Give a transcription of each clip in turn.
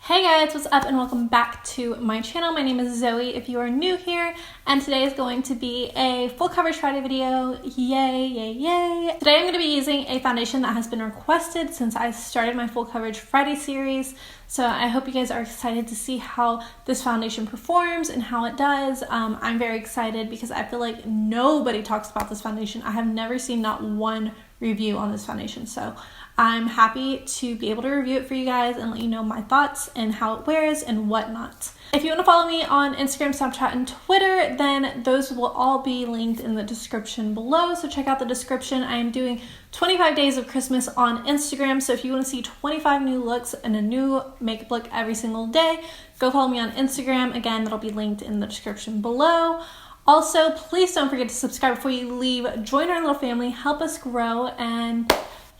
Hey guys, what's up and welcome back to my channel. My name is Zoe if you are new here, and today is going to be a full coverage Friday video. Yay, yay, yay. Today I'm going to be using a foundation that has been requested since I started my full coverage Friday series. So I hope you guys are excited to see how this foundation performs and how it does. I'm very excited because I feel like nobody talks about this foundation. I have never seen not one review on this foundation. So I'm happy to be able to review it for you guys and let you know my thoughts and how it wears and whatnot. If you want to follow me on Instagram, Snapchat, and Twitter, then those will all be linked in the description below. So check out the description. I am doing 25 days of Christmas on Instagram. So if you want to see 25 new looks and a new makeup look every single day, go follow me on Instagram. Again, that'll be linked in the description below. Also, please don't forget to subscribe before you leave. Join our little family, help us grow, and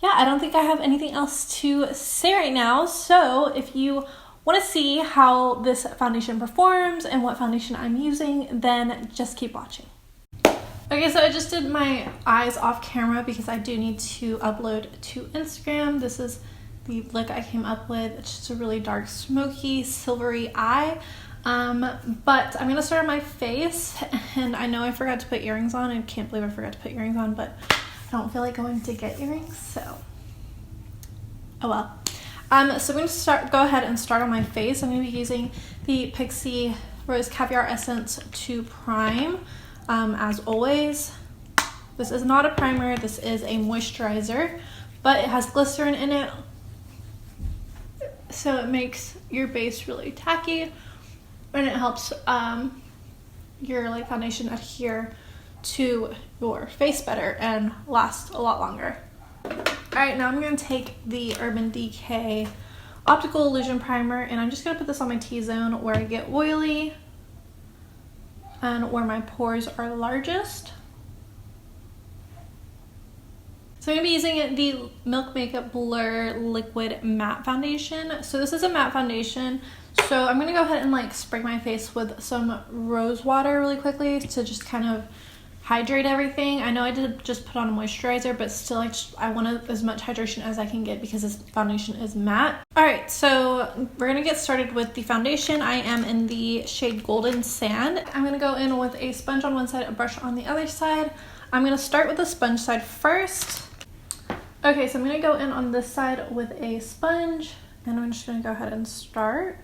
yeah, I don't think I have anything else to say right now. So if you want to see how this foundation performs and what foundation I'm using, then just keep watching. Okay, so I just did my eyes off camera because I do need to upload to Instagram. This is the look I came up with. It's just a really dark, smoky, silvery eye. But I'm gonna start on my face, and I know I forgot to put earrings on. I can't believe I forgot to put earrings on, but I don't feel like going to get earrings, so oh well. So I'm going to go ahead and start on my face. I'm going to be using the PIXIE Rose Caviar Essence to prime, as always. This is not a primer, this is a moisturizer, but it has glycerin in it, so it makes your base really tacky, and it helps your foundation adhere to your face better and last a lot longer. Alright, now I'm going to take the Urban Decay Optical Illusion Primer, and I'm just going to put this on my T-zone where I get oily and where my pores are largest. So I'm going to be using the Milk Makeup Blur Liquid Matte Foundation. So this is a matte foundation. So I'm going to go ahead and spray my face with some rose water really quickly to just kind of hydrate everything. I know I did just put on a moisturizer, but still I want as much hydration as I can get because this foundation is matte. Alright, so we're going to get started with the foundation. I am in the shade Golden Sand. I'm going to go in with a sponge on one side, a brush on the other side. I'm going to start with the sponge side first. Okay, so I'm going to go in on this side with a sponge, and I'm just going to go ahead and start.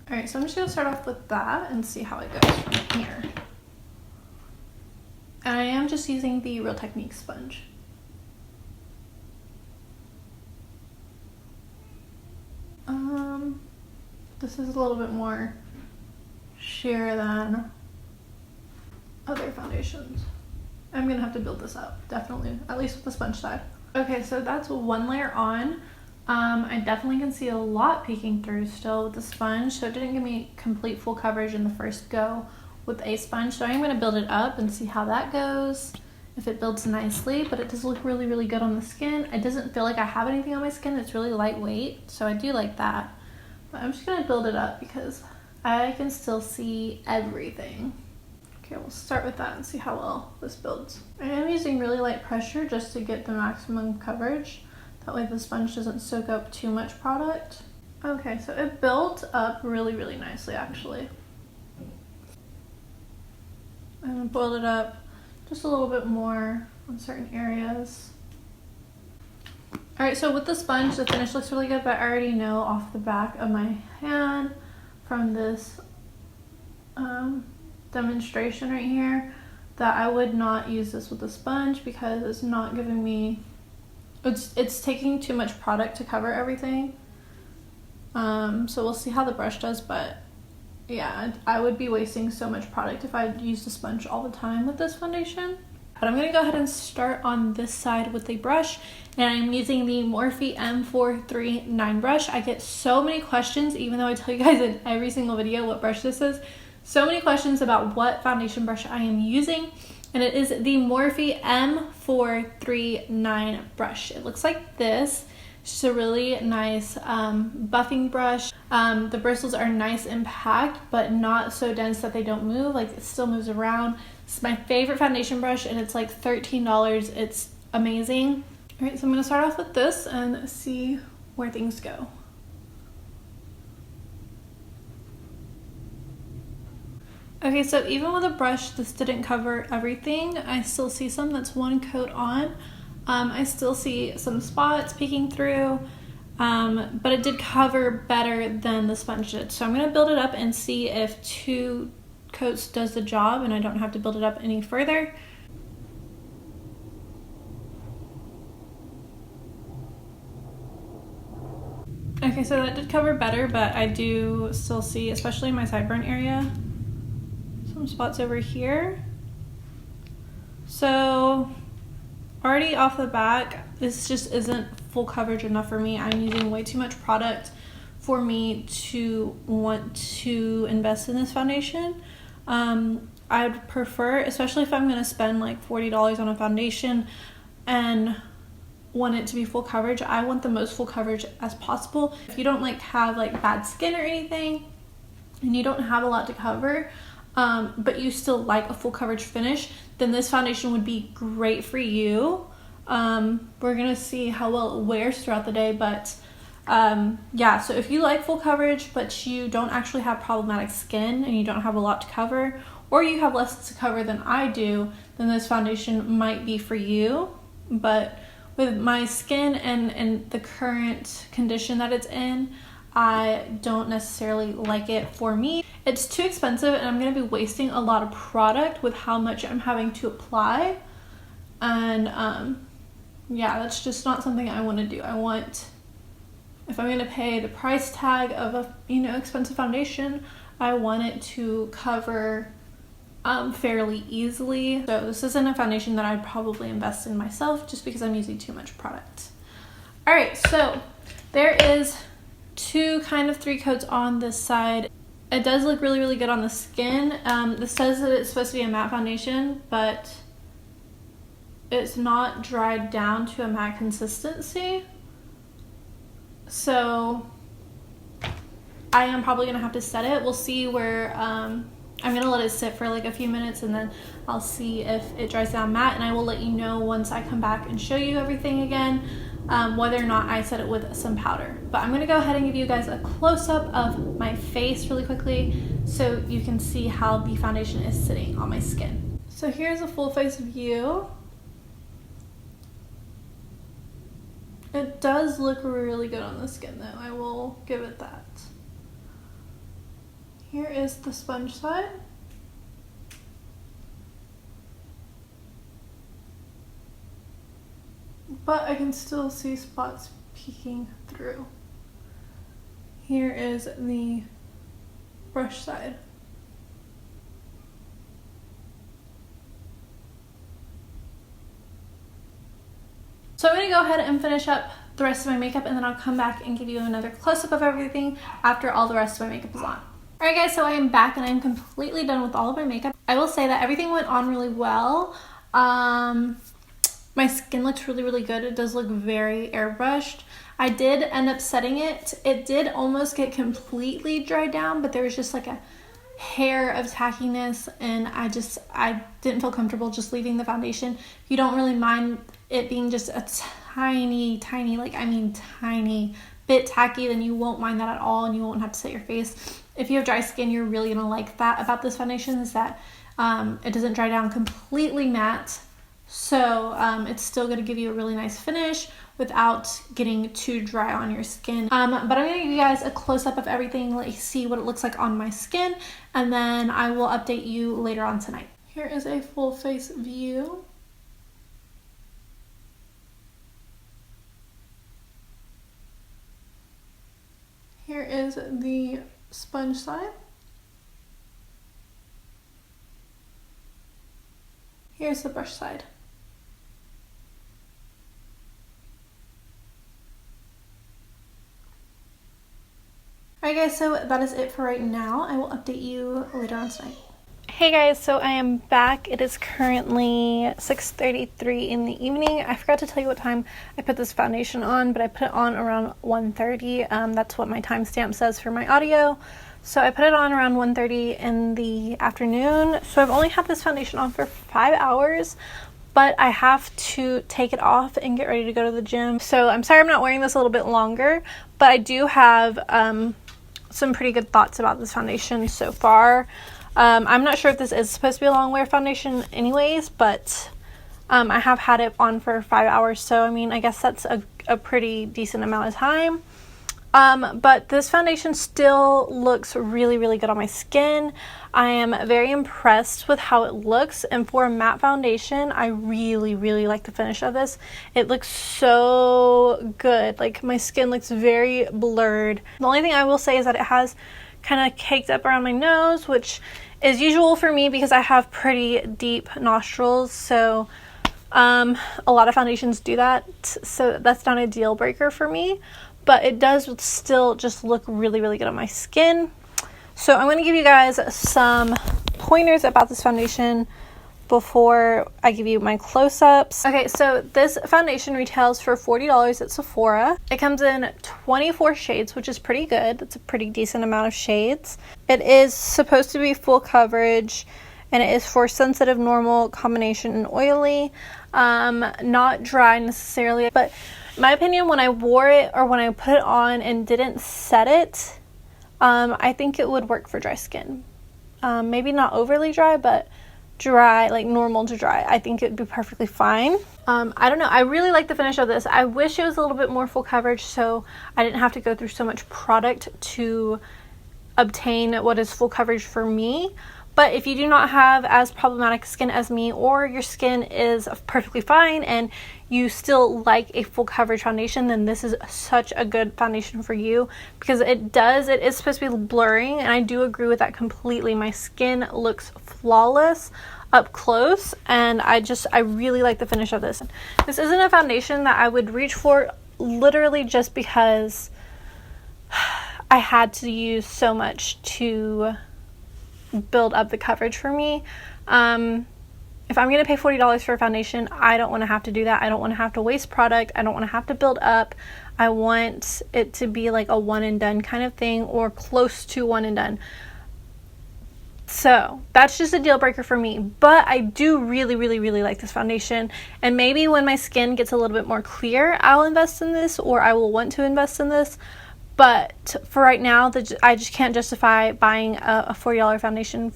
Alright, so I'm just going to start off with that and see how it goes from here. And I am just using the Real Technique sponge. This is a little bit more sheer than other foundations. I'm gonna have to build this up, definitely, at least with the sponge side. Okay, so that's one layer on. I definitely can see a lot peeking through still with the sponge, so it didn't give me complete full coverage in the first go with a sponge. So I'm going to build it up and see how that goes, if it builds nicely, but it does look really, really good on the skin. It doesn't feel like I have anything on my skin. It's really lightweight, so I do like that. But I'm just going to build it up because I can still see everything. Okay, we'll start with that and see how well this builds. I am using really light pressure just to get the maximum coverage. That way the sponge doesn't soak up too much product. Okay, so it built up really, really nicely actually. I'm going to build it up just a little bit more on certain areas. Alright, so with the sponge, the finish looks really good, but I already know off the back of my hand from this demonstration right here that I would not use this with the sponge because it's not giving me, it's taking too much product to cover everything. So we'll see how the brush does, but yeah, I would be wasting so much product if I used a sponge all the time with this foundation. But I'm going to go ahead and start on this side with a brush, and I'm using the MORHE M439 brush. I get so many questions, even though I tell you guys in every single video what brush this is. So many questions about what foundation brush I am using, and it is the MORHE M439 brush. It looks like this. It's just a really nice buffing brush. The bristles are nice and packed, but not so dense that they don't move. It still moves around. It's my favorite foundation brush, and it's like $13. It's amazing. All right, so I'm gonna start off with this and see where things go. Okay, so even with a brush, this didn't cover everything. I still see some that's one coat on. I still see some spots peeking through, but it did cover better than the sponge did. So I'm going to build it up and see if 2 coats does the job and I don't have to build it up any further. Okay, so that did cover better, but I do still see, especially in my sideburn area, some spots over here. So already off the back, this just isn't full coverage enough for me. I'm using way too much product for me to want to invest in this foundation. I'd prefer, especially if I'm going to spend like $40 on a foundation and want it to be full coverage, I want the most full coverage as possible. If you don't like have like bad skin or anything and you don't have a lot to cover, but you still like a full coverage finish, then this foundation would be great for you. We're gonna see how well it wears throughout the day, but yeah, so if you like full coverage but you don't actually have problematic skin and you don't have a lot to cover, or you have less to cover than I do, then this foundation might be for you. But with my skin and the current condition that it's in, I don't necessarily like it for me. It's too expensive and I'm going to be wasting a lot of product with how much I'm having to apply. And yeah, that's just not something I want to do. I want, if I'm going to pay the price tag of a, you know, expensive foundation, I want it to cover fairly easily. So this isn't a foundation that I'd probably invest in myself just because I'm using too much product. All right, so there is 2 kind of 3 coats on this side. It does look really, really good on the skin. This says that it's supposed to be a matte foundation, but it's not dried down to a matte consistency. So I am probably gonna have to set it. We'll see where, I'm gonna let it sit for like a few minutes and then I'll see if it dries down matte, and I will let you know once I come back and show you everything again, whether or not I set it with some powder. But I'm gonna go ahead and give you guys a close-up of my face really quickly so you can see how the foundation is sitting on my skin. So here's a full face view. It does look really good on the skin though, I will give it that. Here is the sponge side. But I can still see spots peeking through. Here is the brush side. So I'm going to go ahead and finish up the rest of my makeup, and then I'll come back and give you another close-up of everything after all the rest of my makeup is on. Alright guys, so I am back and I'm completely done with all of my makeup. I will say that everything went on really well. My skin looks really, really good. It does look very airbrushed. I did end up setting it. It did almost get completely dried down, but there was just like a hair of tackiness, and I didn't feel comfortable just leaving the foundation. If you don't really mind it being just a tiny, like I mean tiny bit tacky, then you won't mind that at all and you won't have to set your face. If you have dry skin, you're really gonna like that about this foundation, is that it doesn't dry down completely matte. So it's still gonna give you a really nice finish without getting too dry on your skin. But I'm gonna give you guys a close-up of everything, let you see what it looks like on my skin, and then I will update you later on tonight. Here is a full face view. Here is the sponge side. Here's the brush side. Alright guys, so that is it for right now. I will update you later on tonight. Hey guys, so I am back. It is currently 6:33 in the evening. I forgot to tell you what time I put this foundation on, but I put it on around 1:30. That's what my timestamp says for my audio. So I put it on around 1:30 in the afternoon. So I've only had this foundation on for 5 hours, but I have to take it off and get ready to go to the gym. So I'm sorry I'm not wearing this a little bit longer, but I do have some pretty good thoughts about this foundation so far. I'm not sure if this is supposed to be a long wear foundation anyways, but I have had it on for 5 hours, so I mean, I guess that's a pretty decent amount of time. But this foundation still looks really, really good on my skin. I am very impressed with how it looks, and for a matte foundation, I really, really like the finish of this. It looks so good. Like, my skin looks very blurred. The only thing I will say is that it has kind of caked up around my nose, which is usual for me because I have pretty deep nostrils, so a lot of foundations do that, so that's not a deal breaker for me. But it does still just look really, really good on my skin. So I'm going to give you guys some pointers about this foundation before I give you my close-ups. Okay, so this foundation retails for $40 at Sephora. It comes in 24 shades, which is pretty good. That's a pretty decent amount of shades. It is supposed to be full coverage, and it is for sensitive, normal, combination, and oily. Not dry necessarily, but in my opinion, when I wore it or when I put it on and didn't set it, I think it would work for dry skin. Maybe not overly dry, but dry, like normal to dry. I think it would be perfectly fine. I don't know. I really like the finish of this. I wish it was a little bit more full coverage so I didn't have to go through so much product to obtain what is full coverage for me. But if you do not have as problematic skin as me, or your skin is perfectly fine and you still like a full coverage foundation, then this is such a good foundation for you, because it is supposed to be blurring, and I do agree with that completely. My skin looks flawless up close, and I really like the finish of this. This isn't a foundation that I would reach for literally just because I had to use so much to build up the coverage for me. If I'm going to pay $40 for a foundation, I don't want to have to do that. I don't want to have to waste product. I don't want to have to build up. I want it to be like a one and done kind of thing, or close to one and done. So that's just a deal breaker for me, but I do really, really, really like this foundation, and maybe when my skin gets a little bit more clear, I'll invest in this, or I will want to invest in this. But for right now, I just can't justify buying a $40 foundation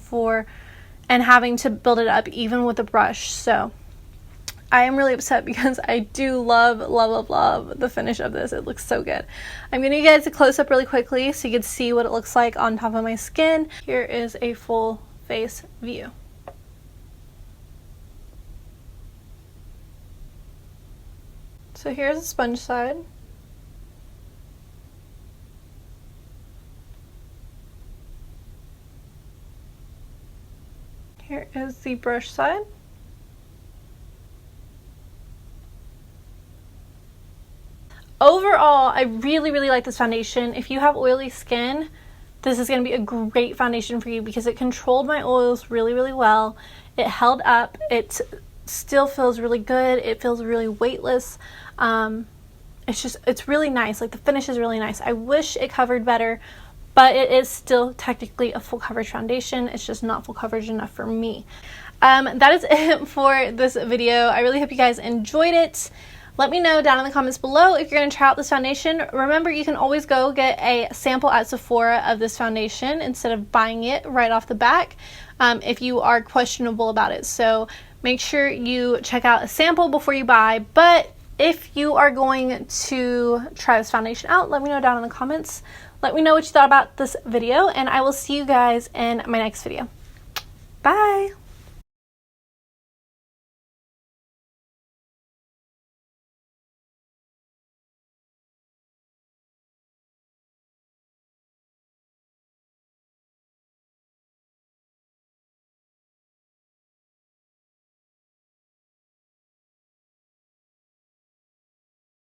and having to build it up even with a brush. So I am really upset because I do love, love, love, love the finish of this. It looks so good. I'm going to get it to close up really quickly so you can see what it looks like on top of my skin. Here is a full face view. So here's the sponge side. Here is the brush side. Overall, I really, really like this foundation. If you have oily skin, this is going to be a great foundation for you because it controlled my oils really, really well. It held up. It still feels really good. It feels really weightless. It's really nice. Like, the finish is really nice. I wish it covered better, but it is still technically a full coverage foundation. It's just not full coverage enough for me. That is it for this video. I really hope you guys enjoyed it. Let me know down in the comments below if you're going to try out this foundation. Remember, you can always go get a sample at Sephora of this foundation instead of buying it right off the back if you are questionable about it. So make sure you check out a sample before you buy. But if you are going to try this foundation out, let me know down in the comments. Let me know what you thought about this video, and I will see you guys in my next video. Bye!